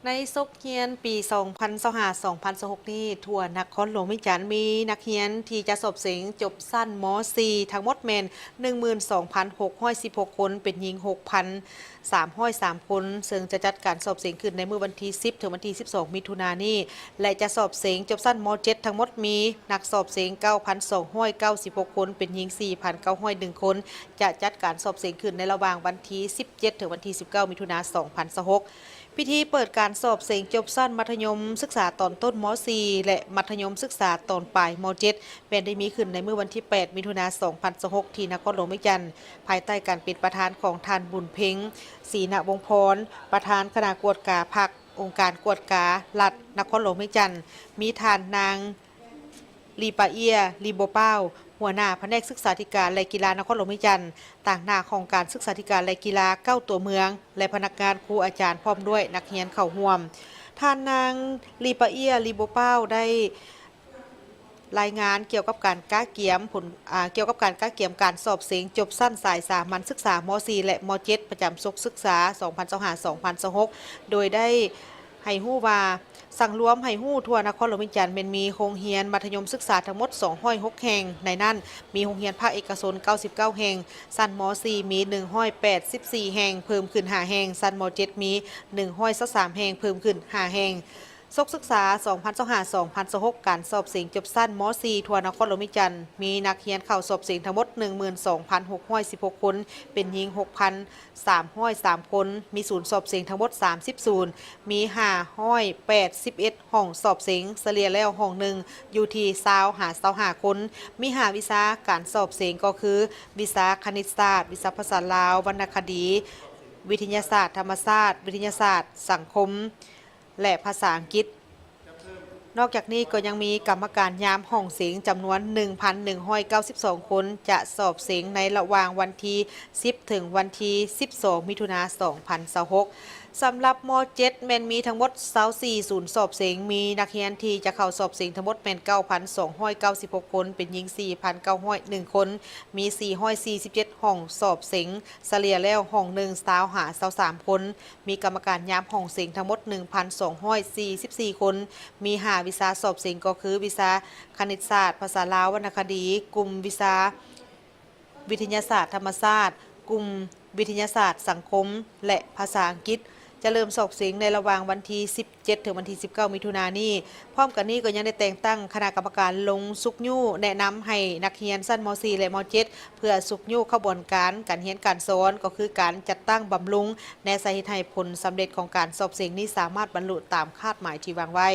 ในซกเฮียนปี2025-2026นี้ทั่วนครหลวงวิจารณ์มีนักเรียนที่จะสอบเสียงจบสั้นม .4 ทั้งหมดแม่น12,616 คนเป็นหญิง 6,303 คนซึ่งจะจัดการสอบเสียงขึ้นในมื้อวันที่10ถึงวันที่12มิถุนายนนี้และจะสอบเสียงจบสั้นม .7 ทั้งหมดมีนักสอบเสียง9,296 คนเป็นหญิง 4,901 คนจะจัดการสอบเสียงขึ้นในระหว่างวันที่17ถึงวันที่19มิถุนายน2026พิธีเปิดการสอบเสียงจบสั้นมัธยมศึกษาตอนต้นม .4 และมัธยมศึกษาตอนปลายม .7 เป็นได้มีขึ้นในเมื่อวันที่8มิถุนายน2026ที่นครหลวงวิจันทร์ภายใต้การเป็นประธานของท่านบุญเพ็งศรีณวงศ์พรประธานคณะกวดกาพรรคองค์การกวดการัฐนครหลวงวิจันทร์มีท่านนางลีปาเอียลีโบเป้าหัวหน้าแผนกศึกษาธิการและกีฬานครหลวงวิจันทร์ต่างหน้าของการศึกษาธิการและกีฬา9ตัวเมืองและพนักงานครูอาจารย์พร้อมด้วยนักเรียนเข้าร่วมท่านนางลีปาเอียลีโบเป้าได้รายงานเกี่ยวกับการก้าเกียมการสอบเสียงจบสั้นสายสามัญศึกษาม .4 และม .7 ประจำศึกษา2025-2026โดยได้ให้ฮู้ว่าสั่งรวมให้ฮู้ทั่วนครหลวงวิจารณ์เป็นมีโรงเรียนมัธยมศึกษาทั้งหมด206แห่งในนั้นมีโรงเรียนภาคเอกชน99แห่งชั้นม .4 มี184แห่งเพิ่มขึ้น5แห่งชั้นม .7 มี123แห่งเพิ่มขึ้น5แห่งศึกษา2025-2026การสอบเสียงจบสั้นม .4 ทั่วนครหลวงวิจารณ์มีนักเรียนเข้าสอบเสียงทั้งหมด 12,616 คนเป็นหญิง 6,303 คนมีศูนย์สอบเสียงทั้งหมด30ศูนย์มี581ห้องสอบเสียงเฉลี่ยแล้วห้องหนึ่งอยู่ที่25คนมี5วิชาการสอบเสียงก็คือวิชาคณิตศาสตร์วิชาภาษาลาววรรณคดี วิทยาศาสตร์ธรรมศาสตร์วิทยาศาสตร์สังคมและภาษาอังกฤษนอกจากนี้ก็ยังมีกรรมการยามห้องเสียงจำนวน 1,192 คนจะสอบเสียงในระหว่างวันที่10ถึงวันที่12มิถุนายน2026สำหรับม .7 แม่นมีทั้งหมด24ศูนย์สอบเสียงมีนักเรียนที่จะเข้าสอบเสียงทั้งหมดแม่น9,296 คนเป็นหญิง 4,901 คนมี447ห้องสอบเสียงเฉลี่ยแล้วห้องหนึ่ง23คนมีกรรมการยามห้องเสียงทั้งหมด 1,244 คนมี5วิชาสอบเสียงก็คือวิชาคณิตศาสตร์ภาษาลาววรรณคดีกลุ่มวิชาวิทยาศาสตร์ธรรมศาสตร์กลุ่มวิทยาศาสตร์สังคมและภาษาอังกฤษจะเริ่มสอบเสียงในระหว่างวันที่17ถึงวันที่19มิถุนายนนี้พร้อมกันนี้ก็ยังได้แต่งตั้งคณะกรรมการลงสุกยู่แนะนำให้นักเรียนชั้นม .4 และม .7 เพื่อสุกยู่ขบวนการเรียนการสอนก็คือการจัดตั้งบำรุงในสาเหตุให้ผลสำเร็จของการสอบเสียงนี้สามารถบรรลุตามคาดหมายที่วางไว้